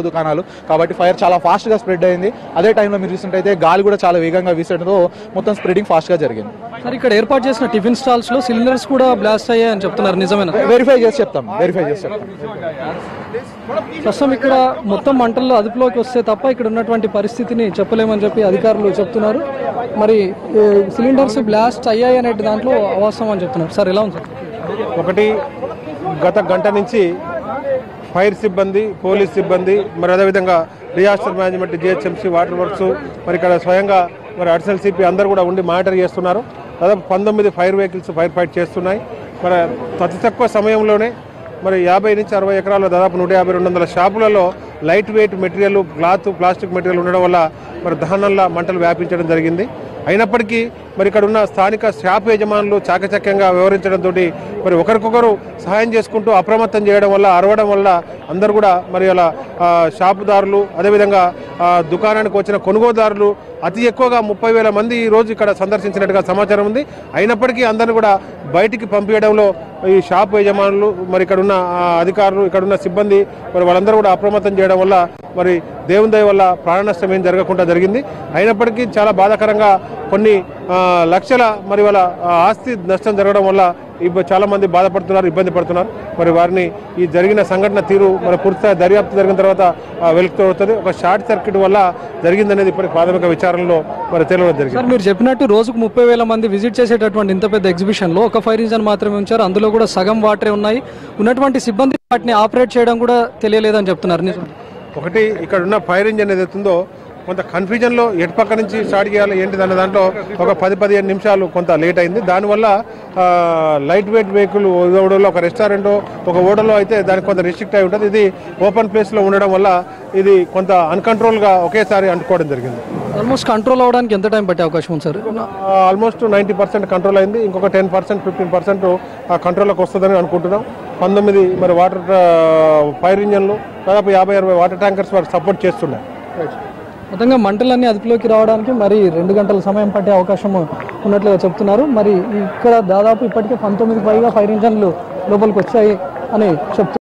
దుకాణాలు కాబట్టి ఫైర్ చాలా ఫాస్ట్గా స్ప్రెడ్ అయింది. అదే టైంలో మీరు చూసినట్టయితే గాలి కూడా చాలా వేగంగా వీసడంతో మొత్తం స్ప్రెడింగ్ ఫాస్ట్గా జరిగింది. సార్ ఇక్కడ ఏర్పాటు చేసిన టిఫిన్ స్టాల్స్లో సిలిండర్స్ కూడా బ్లాస్ట్ అయ్యాయని చెప్తున్నారు, నిజమేనా? వెరిఫై చేసి చెప్తాం. ప్రస్తుతం ఇక్కడ మొత్తం మంటల్లో అదుపులోకి వస్తే తప్ప ఇక్కడ ఉన్నటువంటి పరిస్థితిని చెప్పలేమని చెప్పి అధికారులు చెప్తున్నారు. మరి సిలిండర్స్ బ్లాస్ట్ అయ్యాయి అనే దాంట్లో అవాస్తవం అని చెప్తున్నారు. సార్ ఎలా ఉంది సార్? ఒకటి గత గంట నుంచి ఫైర్ సిబ్బంది, పోలీస్ సిబ్బంది, మరి అదేవిధంగా disaster management, GHMC, water works, మరి ఇక్కడ స్వయంగా మరి అడిషనల్ సిపి అందరూ కూడా ఉండి మానిటర్ చేస్తున్నారు. దాదాపు 19 ఫైర్ వెహికల్స్ ఫైర్ ఫైట్ చేస్తున్నాయి. మరి అతి తక్కువ సమయంలోనే మరి 50 నుంచి 60 ఎకరాల్లో దాదాపు 150-200 షాపులలో light weight material, cloth, plastic material ఉండడం వల్ల మరి దహనంలా మంటలు వ్యాపించడం జరిగింది. అయినప్పటికీ మరి ఇక్కడ ఉన్న స్థానిక షాప్ యజమానులు చాకచక్యంగా వ్యవహరించడంతో మరి ఒకరికొకరు సహాయం చేసుకుంటూ అప్రమత్తం చేయడం వల్ల, అరవడం వల్ల అందరూ కూడా మరి అలా షాపుదారులు, అదేవిధంగా దుకాణానికి వచ్చిన కొనుగోదారులు అతి ఎక్కువగా 30,000 మంది ఈ రోజు ఇక్కడ సందర్శించినట్టుగా సమాచారం ఉంది. అయినప్పటికీ అందరిని కూడా బయటికి పంపించడంలో ఈ షాప్ యజమానులు, మరి ఇక్కడ ఉన్న అధికారులు, ఇక్కడ ఉన్న సిబ్బంది మరి వాళ్ళందరూ కూడా అప్రమత్తం చేయడం వల్ల మరి దేవుని దయ వల్ల ప్రాణ నష్టం ఏం జరగకుండా జరిగింది. అయినప్పటికీ చాలా బాధాకరంగా కొన్ని లక్షల మరి వాళ్ళ ఆస్తి నష్టం జరగడం వల్ల చాలా మంది బాధపడుతున్నారు, ఇబ్బంది పడుతున్నారు. మరి వారిని ఈ జరిగిన సంఘటన తీరు మరి పూర్తిగా దర్యాప్తు జరిగిన తర్వాత వెలుగుతూవుతుంది. ఒక షార్ట్ సర్క్యూట్ వల్ల జరిగిందనేది ఇప్పటి ప్రాథమిక విచారణలో మరి తేలడం జరిగింది. సార్, మీరు చెప్పినట్టు రోజుకు 30,000 మంది విజిట్ చేసేటటువంటి ఇంత పెద్ద ఎగ్జిబిషన్లో ఒక ఫైర్ ఇంజన్ మాత్రమే ఉంచారు. అందులో కూడా సగం వాటరే ఉన్నాయి. ఉన్నటువంటి సిబ్బంది వాటిని ఆపరేట్ చేయడం కూడా తెలియలేదని చెప్తున్నారు, నిజం? ఒకటి ఇక్కడ ఉన్న ఫైర్ ఇంజన్ ఏదైతుందో కొంత కన్ఫ్యూజన్లో ఎటు పక్క నుంచి స్టార్ట్ చేయాలి ఏంటిది అన్న దాంట్లో ఒక 10-15 నిమిషాలు కొంత లేట్ అయింది. దానివల్ల లైట్ వెయిట్ వెహికల్ ఓడలో ఒక రెస్టారెంట్, ఒక ఓడలో అయితే దానికి కొంత రిస్ట్రిక్ట్ అయి ఉంటుంది. ఇది ఓపెన్ ప్లేస్లో ఉండడం వల్ల ఇది కొంత అన్కంట్రోల్గా ఒకేసారి అంటుకోవడం జరిగింది. ఆల్మోస్ట్ కంట్రోల్ అవ్వడానికి ఎంత టైం పట్టే అవకాశం ఉంది సార్? ఆల్మోస్ట్ 90% కంట్రోల్ అయింది. ఇంకొక 10%, 15% కంట్రోల్లోకి వస్తుందని అనుకుంటున్నాం. 19 మరి వాటర్ ఫైర్ ఇంజన్లు, దాదాపు 50-60 వాటర్ ట్యాంకర్స్ వారు సపోర్ట్ చేస్తున్నాయి. మొత్తంగా మంటలన్నీ అదుపులోకి రావడానికి మరి 2 గంటల సమయం పట్టే అవకాశం ఉన్నట్లుగా చెప్తున్నారు. మరి ఇక్కడ దాదాపు ఇప్పటికే 19 పైగా ఫైర్ ఇంజన్లు లోపలికి వచ్చాయి అని చెప్తున్నారు.